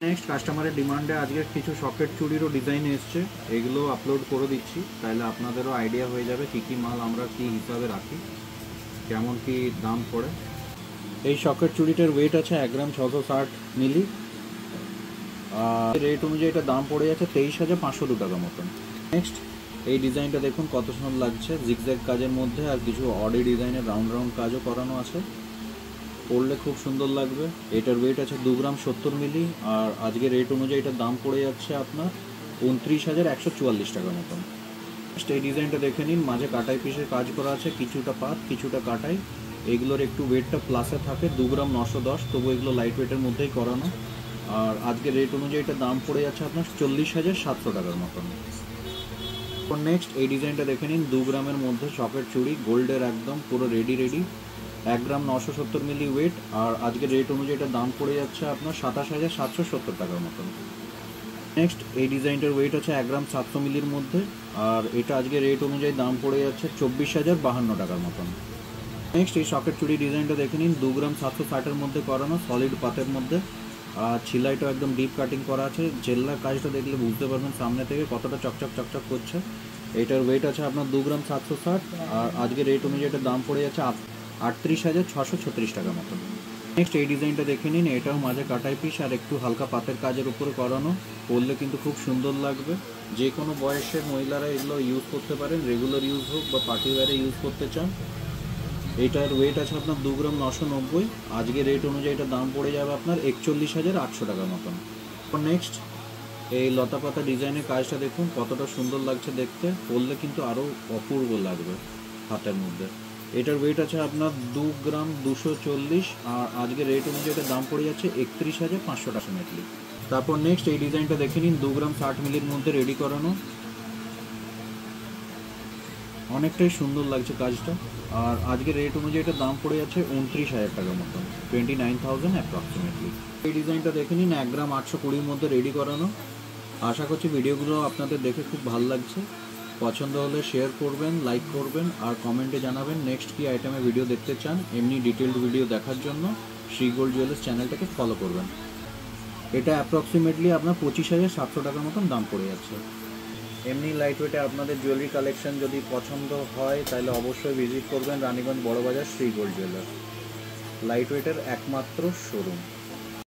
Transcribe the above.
Next কাস্টমারের ডিমান্ডে আজকে কিছু সকেট চুড়িরও ডিজাইন এসছে, এগুলো আপলোড করে দিচ্ছি, তাহলে আপনাদেরও আইডিয়া হয়ে যাবে কী কী মাল আমরা কী হিসাবে রাখি, কেমন কি দাম পড়ে। এই সকেট চুড়িটার ওয়েট আছে 1 গ্রাম 660 মিলি, আর রেট অনুযায়ী এটা দাম পড়ে যাচ্ছে 23,502 টাকা মতন। নেক্সট এই ডিজাইনটা দেখুন কত সুন্দর লাগছে, জিগজ্যাগ কাজের মধ্যে আর কিছু অডি ডিজাইনের রাউন্ড রাউন্ড কাজও করানো আছে, পরলে খুব সুন্দর লাগবে। এটার ওয়েট আছে 2 গ্রাম 70 মিলি, আর আজকে রেট অনুযায়ী এটার দাম পড়ে যাচ্ছে আপনার 29,144 টাকা মতন। এই ডিজাইনটা দেখে নিন, মাঝে কাটাই পিসের কাজ করা আছে, কিছুটা পাত কিছুটা কাটাই, এগুলোর একটু ওয়েটটা প্লাসে থাকে, 2 গ্রাম 910, তবু এগুলো লাইট ওয়েটের মধ্যেই করানো, আর আজকে রেট অনুযায়ী এটার দাম পড়ে যাচ্ছে আপনার 40,700 টাকার মতন। নেক্সট এই ডিজাইনটা দেখে নিন, 2 গ্রামের মধ্যে সকেট চুড়ি, গোল্ডের একদম পুরো রেডি 1 গ্রাম 970 মিলি ওয়েট, আর আজকে রেট অনুযায়ী এটার দাম পড়ে যাচ্ছে আপনার 27,770 টাকার মতন। নেক্সট এই ডিজাইনটার ওয়েট আছে 1 গ্রাম 700 মিলির মধ্যে, আর এটা আজকে রেট অনুযায়ী দাম পড়ে যাচ্ছে 24,052 টাকার মতন। নেক্সট এই সকেট চুড়ি ডিজাইনটা দেখে নিন, 2 গ্রাম 760-এর মধ্যে করানো, সলিড পাতের মধ্যে, আর ছিলাইটা একদম ডিপ কাটিং করা আছে, জেল্লার কাজটা দেখলে বুঝতে পারবেন সামনে থেকে কতটা চকচক চকচক করছে। এটার ওয়েট আছে আপনার 2 গ্রাম 760, আর আজকে রেট অনুযায়ী এটার দাম পড়ে যাচ্ছে 38,636 টাকা মতন। নেক্সট এই ডিজাইনটা দেখে নিন, এটাও মাঝে কাটাই পিস আর একটু হালকা পাতের কাজের উপরে করানো, পরলে কিন্তু খুব সুন্দর লাগবে। যে কোনো বয়সের মহিলারা এগুলো ইউজ করতে পারেন, রেগুলার ইউজ হোক বা পার্টি ওয়্যারে ইউজ করতে চান। এটার ওয়েট আছে আপনার 2 গ্রাম 990, আজকে রেট অনুযায়ী এটার দাম পড়ে যাবে আপনার 41,800 টাকার মতন। নেক্সট এই লতা পাতা ডিজাইনের কাজটা দেখুন কতটা সুন্দর লাগছে দেখতে, পরলে কিন্তু আরও অপূর্ব লাগবে হাতের মধ্যে। এটার ওয়েট আছে আপনার 2 গ্রাম 240, আর আজকে রেট অনুযায়ী এটার দাম পড়ে যাচ্ছে 31,500 টাকা মেটলি। তারপর নেক্সট এই ডিজাইনটা দেখে নিন, 2 গ্রাম 60 মিলির মধ্যে রেডি করানো, অনেকটাই সুন্দর লাগছে কাজটা, আর আজকে রেট অনুযায়ী এটার দাম পড়ে যাচ্ছে 29,000 টাকার মতন, 29,000 অ্যাপ্রক্সিমেটলি। এই ডিজাইনটা দেখে নিন, 1 গ্রাম 820-র মধ্যে রেডি করানো। আশা করছি ভিডিওগুলো আপনাদের দেখে খুব ভালো লাগছে, পছন্দ হলে শেয়ার করবেন, লাইক করবেন, আর কমেন্টে জানাবেন নেক্সট কী আইটেমে ভিডিও দেখতে চান। এমনি ডিটেলড ভিডিও দেখার জন্য শ্রী গোল্ড জুয়েলার্স চ্যানেলটাকে ফলো করবেন। এটা অ্যাপ্রক্সিমেটলি আপনার 25,700 টাকার মতন দাম পড়ে যাচ্ছে। এমনি লাইট ওয়েটে আপনাদের জুয়েলারি কালেকশন যদি পছন্দ হয় তাহলে অবশ্যই ভিজিট করবেন Raniganj Barabazar Shri gold jewellers, light ওয়েটের একমাত্র শোরুম।